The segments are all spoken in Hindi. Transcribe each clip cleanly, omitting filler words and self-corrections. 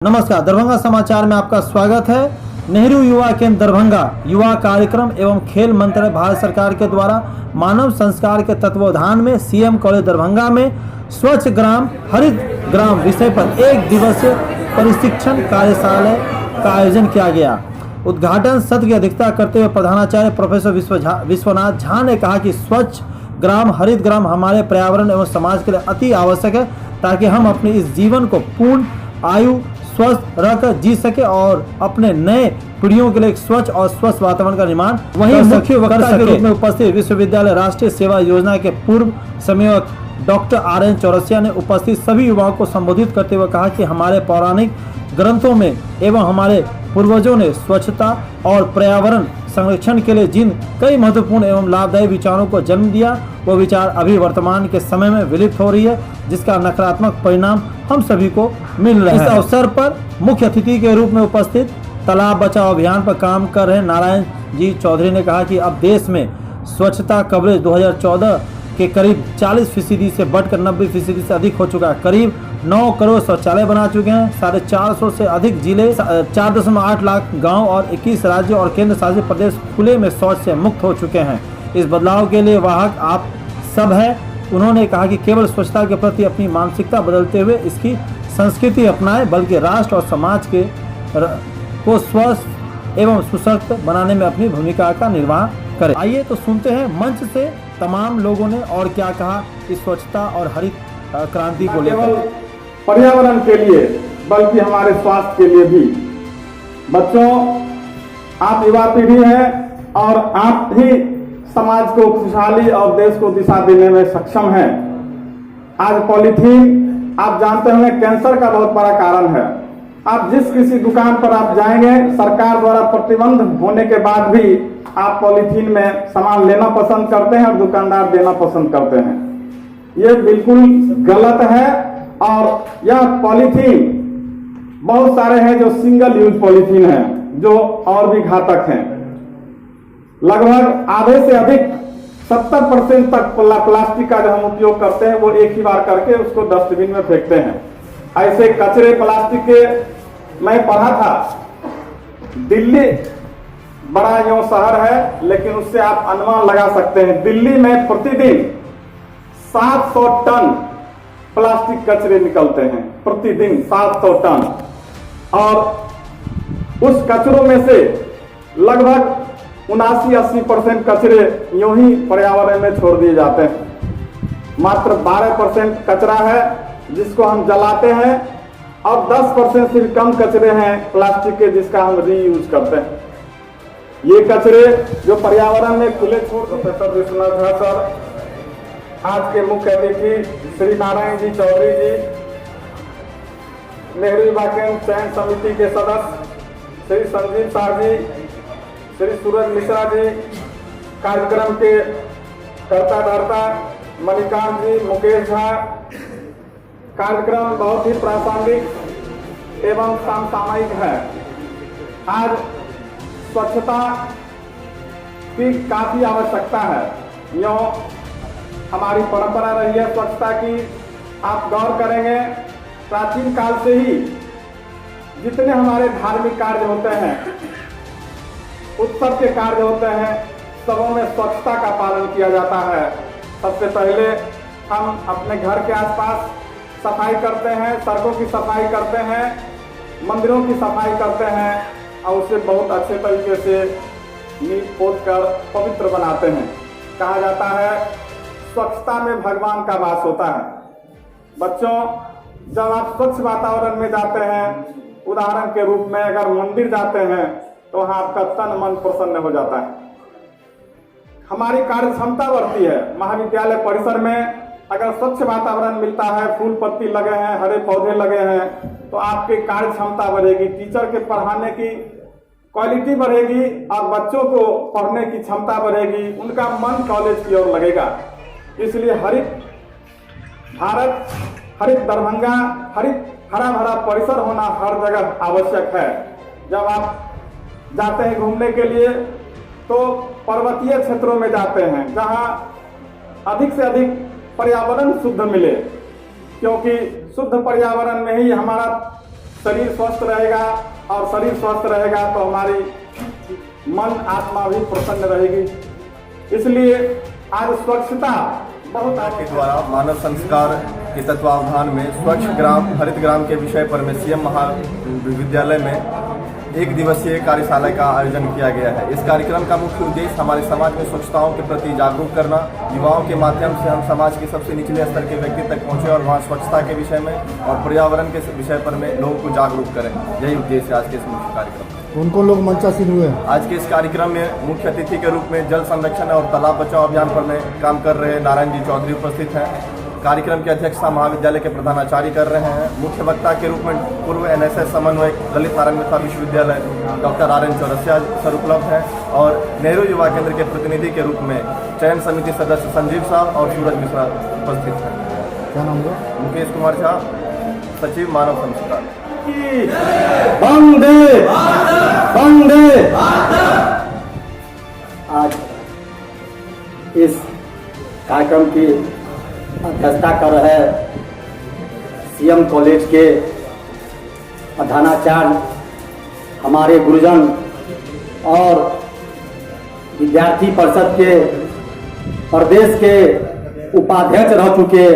नमस्कार, दरभंगा समाचार में आपका स्वागत है। नेहरू युवा केंद्र दरभंगा युवा कार्यक्रम एवं खेल मंत्रालय भारत सरकार के द्वारा मानव संस्कार के तत्वावधान में सीएम कॉलेज दरभंगा में स्वच्छ ग्राम हरित ग्राम विषय पर एक दिवसीय प्रशिक्षण कार्यशाला का आयोजन किया गया। उद्घाटन सत्र की अध्यक्षता करते हुए प्रधानाचार्य प्रोफेसर विश्वनाथ झा ने कहा कि स्वच्छ ग्राम हरित ग्राम हमारे पर्यावरण एवं समाज के लिए अति आवश्यक है, ताकि हम अपने इस जीवन को पूर्ण आयु स्वस्थ रहकर जी सके और अपने नए पीढ़ियों के लिए एक स्वच्छ और स्वस्थ वातावरण का निर्माण वहीं मुख्य वक्ता के रूप में उपस्थित विश्वविद्यालय राष्ट्रीय सेवा योजना के पूर्व संयोजक डॉक्टर आर.एन. चौरसिया ने उपस्थित सभी युवाओं को संबोधित करते हुए कहा कि हमारे पौराणिक ग्रंथों में एवं हमारे पूर्वजों ने स्वच्छता और पर्यावरण संरक्षण के लिए जिन कई महत्वपूर्ण एवं लाभदायी विचारों को जन्म दिया, वो विचार अभी वर्तमान के समय में विलुप्त हो रही है, जिसका नकारात्मक परिणाम हम सभी को मिल रहा है। इस अवसर पर मुख्य अतिथि के रूप में उपस्थित तालाब बचाओ अभियान पर काम कर रहे नारायण जी चौधरी ने कहा कि अब देश में स्वच्छता कवरेज 2014 के करीब 40% से बढ़कर 90% से अधिक हो चुका है। करीब 9 करोड़ शौचालय बना चुके हैं। 450 से अधिक जिले, 4.8 लाख गांव और 21 राज्यों और केंद्र शासित प्रदेश खुले में शौच से मुक्त हो चुके हैं। इस बदलाव के लिए वाहक आप सब है। उन्होंने कहा कि केवल स्वच्छता के प्रति अपनी मानसिकता बदलते हुए इसकी संस्कृति अपनाएं, बल्कि राष्ट्र और समाज को स्वस्थ एवं सशक्त बनाने में अपनी भूमिका का निर्वाह करें। आइए तो सुनते हैं मंच से तमाम लोगों ने और क्या कहा इस स्वच्छता और हरित क्रांति को लेकर। पर्यावरण के लिए बल्कि हमारे स्वास्थ्य के लिए भी। बच्चों, आप युवा पीढ़ी हैं और आप ही समाज को खुशहाली और देश को दिशा देने में सक्षम हैं। आज पॉलीथीन आप जानते होंगे कैंसर का बहुत बड़ा कारण है। आप जिस किसी दुकान पर आप जाएंगे, सरकार द्वारा प्रतिबंध होने के बाद भी आप पॉलीथीन में सामान लेना पसंद करते हैं और दुकानदार देना पसंद करते हैं। ये बिल्कुल गलत है। और यह पॉलीथीन बहुत सारे हैं जो सिंगल यूज पॉलीथीन है, जो और भी घातक हैं। लगभग आधे से अधिक 70% तक प्लास्टिक का जो हम उपयोग करते हैं वो एक ही बार करके उसको डस्टबिन में फेंकते हैं। ऐसे कचरे प्लास्टिक के मैं पढ़ा था, दिल्ली बड़ा यो शहर है, लेकिन उससे आप अनुमान लगा सकते हैं दिल्ली में प्रतिदिन 700 टन प्लास्टिक कचरे निकलते हैं। प्रतिदिन 700 टन। और उस कचरों में से लगभग 79-80% कचरे यूं ही पर्यावरण में छोड़ दिए जाते हैं। मात्र 12% कचरा है जिसको हम जलाते हैं और 10% से भी कम कचरे हैं प्लास्टिक के जिसका हम रीयूज करते हैं। ये कचरे जो पर्यावरण में खुले छोड़। प्रोफेसर विश्वनाथ झा सर, आज के मुख्य अतिथि श्री नारायण जी चौधरी जी, नेहरू युवा केंद्र चयन समिति के सदस्य श्री संजीव शाह जी, श्री सूरज मिश्रा जी, कार्यक्रम के कर्ता धर्ता मणिकांत जी, मुकेश झा। कार्यक्रम बहुत ही प्रासंगिक एवं समसामयिक है। आज स्वच्छता की काफी आवश्यकता है। यो हमारी परंपरा रही है स्वच्छता की। आप गौर करेंगे, प्राचीन काल से ही जितने हमारे धार्मिक कार्य होते हैं, उत्सव के कार्य होते हैं, सबों में स्वच्छता का पालन किया जाता है। सबसे पहले हम अपने घर के आसपास सफाई करते हैं, सड़कों की सफाई करते हैं, मंदिरों की सफाई करते हैं और उसे बहुत अच्छे तरीके से नीप पोत कर पवित्र बनाते हैं। कहा जाता है स्वच्छता में भगवान का वास होता है। बच्चों, जब आप स्वच्छ वातावरण में जाते हैं, उदाहरण के रूप में अगर मंदिर जाते हैं तो वहां आपका तन मन प्रसन्न हो जाता है। हमारी कार्य क्षमता बढ़ती है। महाविद्यालय परिसर में अगर स्वच्छ वातावरण मिलता है, फूल पत्ती लगे हैं, हरे पौधे लगे हैं, तो आपकी कार्य क्षमता बढ़ेगी, टीचर के पढ़ाने की क्वालिटी बढ़ेगी और बच्चों को पढ़ने की क्षमता बढ़ेगी, उनका मन कॉलेज की ओर लगेगा। इसलिए हरित भारत, हरित दरभंगा, हरित हरा भरा परिसर होना हर जगह आवश्यक है। जब आप जाते हैं घूमने के लिए तो पर्वतीय क्षेत्रों में जाते हैं जहां अधिक से अधिक पर्यावरण शुद्ध मिले, क्योंकि शुद्ध पर्यावरण में ही हमारा शरीर स्वस्थ रहेगा और शरीर स्वस्थ रहेगा तो हमारी मन आत्मा भी प्रसन्न रहेगी। इसलिए आज स्वच्छता बहुत के द्वारा मानव संस्कार के तत्वावधान में स्वच्छ ग्राम हरित ग्राम के विषय पर में सीएम महाविद्यालय में एक दिवसीय कार्यशाला का आयोजन किया गया है। इस कार्यक्रम का मुख्य उद्देश्य हमारे समाज में स्वच्छताओं के प्रति जागरूक करना, युवाओं के माध्यम से हम समाज के सबसे निचले स्तर के व्यक्ति तक पहुंचे और वहां स्वच्छता के विषय में और पर्यावरण के विषय पर में लोगों को जागरूक करें। यही उद्देश्य आज के इस मुख्य कार्यक्रम। कौन लोग मंचासीन हुए? आज के इस कार्यक्रम में मुख्य अतिथि के रूप में जल संरक्षण और तालाब बचाओ अभियान पर में काम कर रहे नारायण जी चौधरी उपस्थित हैं। कार्यक्रम की अध्यक्षता महाविद्यालय के प्रधानाचार्य कर रहे हैं। मुख्य वक्ता के रूप में पूर्व NSS समन्वयक ललित नारायण मिश्रा विश्वविद्यालय डॉक्टर RN चौरसिया सर उपलब्ध हैं और नेहरू युवा केंद्र के प्रतिनिधि के रूप में चयन समिति सदस्य संजीव साहब और सूरज मिश्रा उपस्थित हैं। क्या नाम है? मुकेश कुमार झा, सचिव मानव संस्कार। वंदे वंदे। आज इस कार्यक्रम की अध्यक्षता कर रहे सीएम कॉलेज के प्रधानाचार्य, हमारे गुरुजन और विद्यार्थी परिषद के प्रदेश के उपाध्यक्ष रह चुके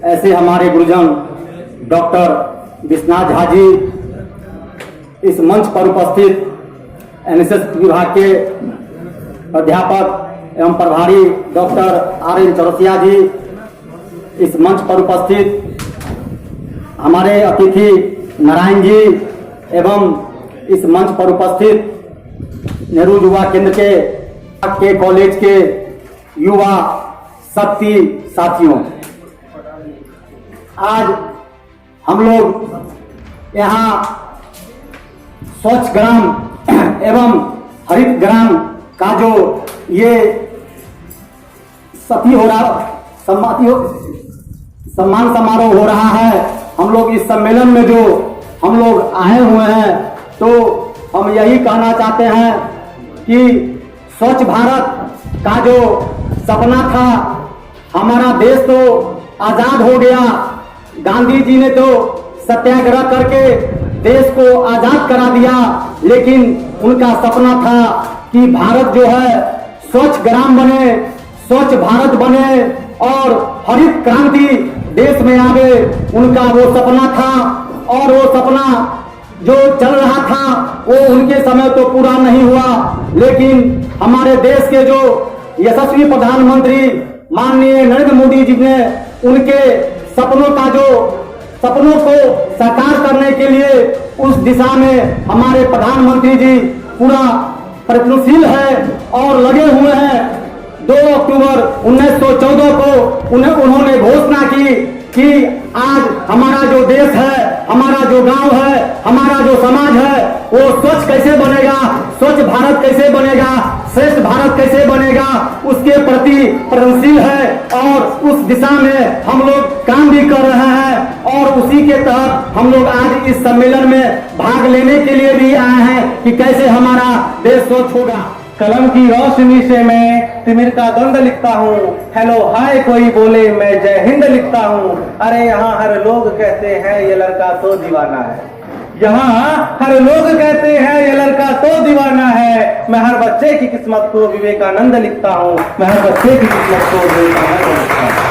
ऐसे हमारे गुरुजन डॉक्टर विश्वनाथ झा जी, इस मंच पर उपस्थित NSS विभाग के अध्यापक एवं प्रभारी डॉक्टर RN चौरसिया जी, इस मंच पर उपस्थित हमारे अतिथि नारायण जी एवं इस मंच पर उपस्थित नेहरू युवा केंद्र के कॉलेज के युवा शक्ति साथियों, आज हम लोग यहाँ स्वच्छ ग्राम एवं हरित ग्राम का जो ये सती हो रहा सम्मान समारोह हो रहा है, हम लोग इस सम्मेलन में जो हम लोग आए हुए हैं, तो हम यही कहना चाहते हैं कि स्वच्छ भारत का जो सपना था, हमारा देश तो आजाद हो गया। गांधी जी ने तो सत्याग्रह करके देश को आजाद करा दिया, लेकिन उनका सपना था कि भारत जो है स्वच्छ ग्राम बने, स्वच्छ भारत बने और हरित क्रांति देश में आवे। उनका वो सपना था और वो सपना जो चल रहा था वो उनके समय तो पूरा नहीं हुआ, लेकिन हमारे देश के जो यशस्वी प्रधानमंत्री माननीय नरेंद्र मोदी जी ने उनके सपनों को साकार करने के लिए उस दिशा में हमारे प्रधानमंत्री जी पूरा प्रयत्नशील है और लगे हुए हैं। 2 अक्टूबर 1914 को उन्होंने घोषणा की कि आज हमारा जो देश है, हमारा जो गांव है, हमारा जो समाज है, वो स्वच्छ कैसे बनेगा, स्वच्छ भारत कैसे बनेगा, श्रेष्ठ भारत कैसे बनेगा, उसके प्रति प्रयत्नशील है और उस दिशा में हम लोग काम भी कर रहे हैं। और उसी के तहत हम लोग आज इस सम्मेलन में भाग लेने के लिए भी आए हैं कि कैसे हमारा देश स्वच्छ होगा। कलम की रोशनी से मैं तिमिर का द्वंद लिखता हूँ, हेलो हाय कोई बोले मैं जय हिंद लिखता हूँ। अरे यहाँ हर लोग कहते हैं ये लड़का तो दीवाना है, यहाँ हर लोग कहते हैं ये लड़का तो दीवाना है। मैं हर बच्चे की किस्मत को विवेकानंद लिखता हूँ, मैं हर बच्चे की किस्मत को विवेकानंद लिखता हूँ।